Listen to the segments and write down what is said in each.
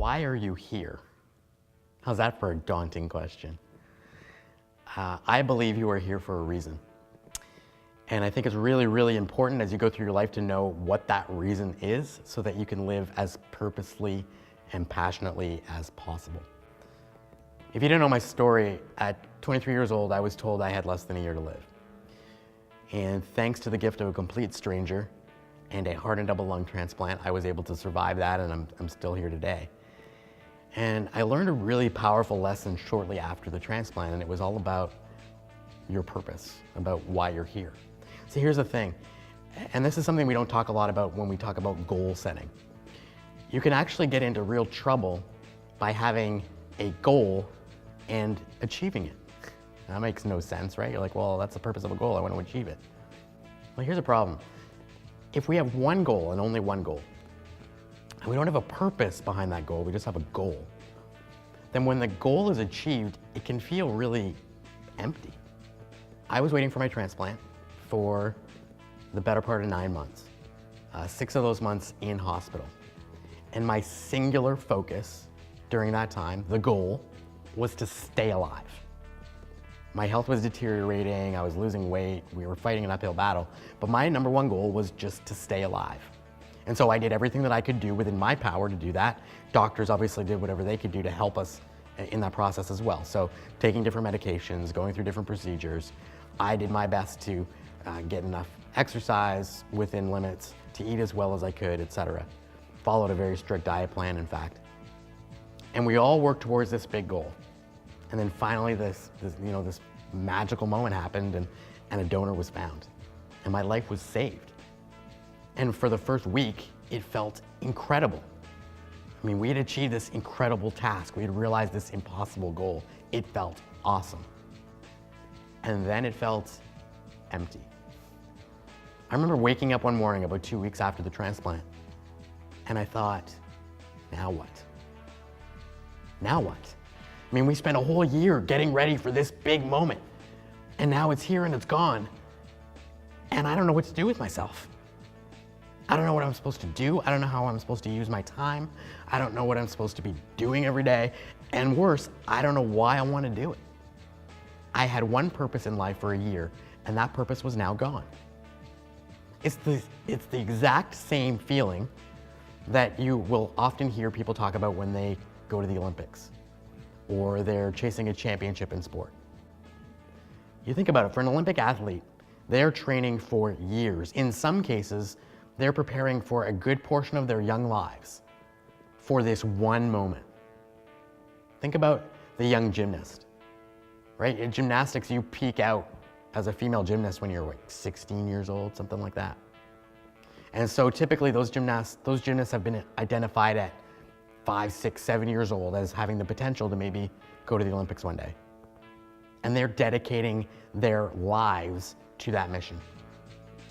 Why are you here? How's that for a daunting question? I believe you are here for a reason. And I think it's really, really important as you go through your life to know what that reason is so that you can live as purposely and passionately as possible. If you didn't know my story, at 23 years old, I was told I had less than a year to live. And thanks to the gift of a complete stranger and a heart and double lung transplant, I was able to survive that, and I'm still here today. And I learned a really powerful lesson shortly after the transplant, and it was all about your purpose, about why you're here. So here's the thing, and this is something we don't talk a lot about when we talk about goal setting. You can actually get into real trouble by having a goal and achieving it. That makes no sense, right? You're like, well, that's the purpose of a goal, I want to achieve it. Well, here's the problem. If we have one goal and only one goal, and we don't have a purpose behind that goal, we just have a goal, then when the goal is achieved, it can feel really empty. I was waiting for my transplant for the better part of 9 months, 6 of those months in hospital. And my singular focus during that time, the goal, was to stay alive. My health was deteriorating, I was losing weight, we were fighting an uphill battle, but my number one goal was just to stay alive. And so I did everything that I could do within my power to do that. Doctors obviously did whatever they could do to help us in that process as well. So taking different medications, going through different procedures, I did my best to get enough exercise within limits, to eat as well as I could, etc. Followed a very strict diet plan, in fact. And we all worked towards this big goal. And then finally this magical moment happened, and a donor was found. And my life was saved. And for the first week, it felt incredible. I mean, we had achieved this incredible task. We had realized this impossible goal. It felt awesome. And then it felt empty. I remember waking up one morning about 2 weeks after the transplant, and I thought, now what? Now what? I mean, we spent a whole year getting ready for this big moment, and now it's here and it's gone, and I don't know what to do with myself. I don't know what I'm supposed to do. I don't know how I'm supposed to use my time. I don't know what I'm supposed to be doing every day, and worse, I don't know why I want to do it. I had one purpose in life for a year, and that purpose was now gone. It's the exact same feeling that you will often hear people talk about when they go to the Olympics or they're chasing a championship in sport. You think about it, for an Olympic athlete, they're training for years. In some cases, they're preparing for a good portion of their young lives for this one moment. Think about the young gymnast, right? In gymnastics, you peak out as a female gymnast when you're like 16 years old, something like that. And so typically those gymnasts have been identified at 5, 6, 7 years old as having the potential to maybe go to the Olympics one day. And they're dedicating their lives to that mission.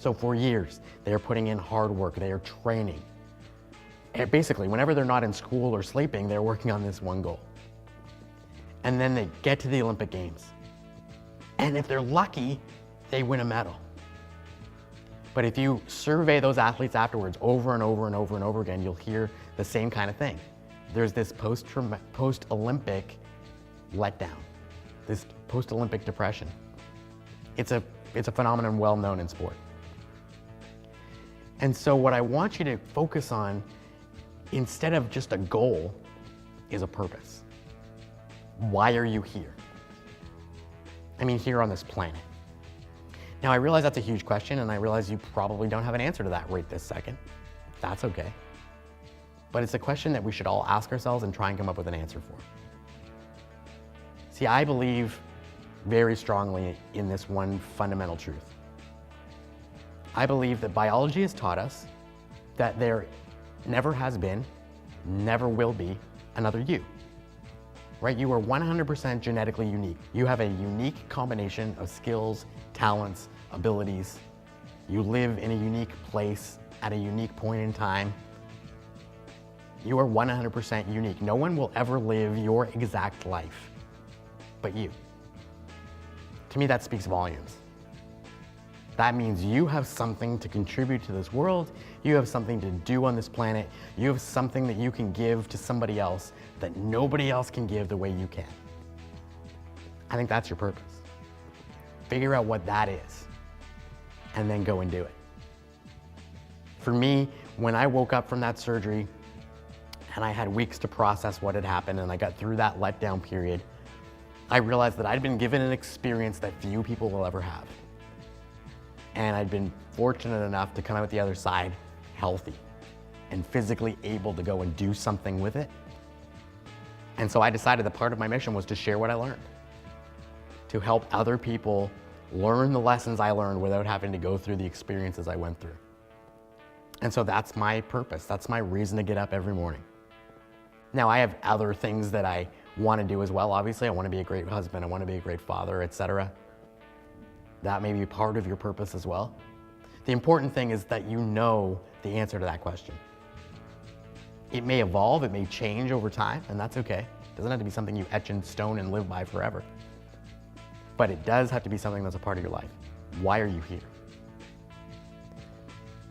So for years, they're putting in hard work, they are training. And basically, whenever they're not in school or sleeping, they're working on this one goal. And then they get to the Olympic Games. And if they're lucky, they win a medal. But if you survey those athletes afterwards over and over and over and over again, you'll hear the same kind of thing. There's this post-Olympic letdown, this post-Olympic depression. It's a phenomenon well known in sport. And so what I want you to focus on, instead of just a goal, is a purpose. Why are you here? I mean, here on this planet. Now, I realize that's a huge question, and I realize you probably don't have an answer to that right this second. That's okay. But it's a question that we should all ask ourselves and try and come up with an answer for. See, I believe very strongly in this one fundamental truth. I believe that biology has taught us that there never has been, never will be another you. Right? You are 100% genetically unique. You have a unique combination of skills, talents, abilities. You live in a unique place at a unique point in time. You are 100% unique. No one will ever live your exact life but you. To me, that speaks volumes. That means you have something to contribute to this world, you have something to do on this planet, you have something that you can give to somebody else that nobody else can give the way you can. I think that's your purpose. Figure out what that is, and then go and do it. For me, when I woke up from that surgery, and I had weeks to process what had happened, and I got through that letdown period, I realized that I'd been given an experience that few people will ever have. And I'd been fortunate enough to come out the other side healthy and physically able to go and do something with it. And so I decided that part of my mission was to share what I learned, to help other people learn the lessons I learned without having to go through the experiences I went through. And so that's my purpose. That's my reason to get up every morning. Now, I have other things that I want to do as well. Obviously, I want to be a great husband. I want to be a great father, etc. That may be part of your purpose as well. The important thing is that you know the answer to that question. It may evolve, it may change over time, and that's okay. It doesn't have to be something you etch in stone and live by forever. But it does have to be something that's a part of your life. Why are you here?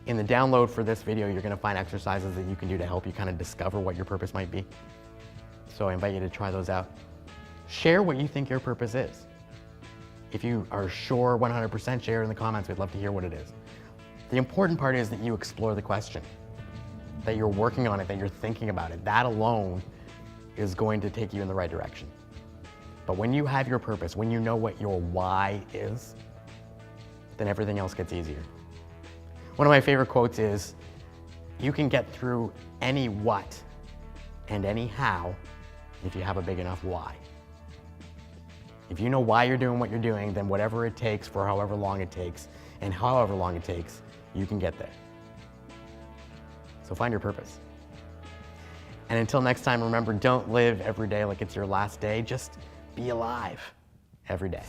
In the download for this video, you're going to find exercises that you can do to help you kind of discover what your purpose might be. So I invite you to try those out. Share what you think your purpose is. If you are sure 100%, share it in the comments. We'd love to hear what it is. The important part is that you explore the question, that you're working on it, that you're thinking about it. That alone is going to take you in the right direction. But when you have your purpose, when you know what your why is, then everything else gets easier. One of my favorite quotes is, you can get through any what and any how if you have a big enough why. If you know why you're doing what you're doing, then whatever it takes for however long it takes, and however long it takes, you can get there. So find your purpose. And until next time, remember, don't live every day like it's your last day. Just be alive every day.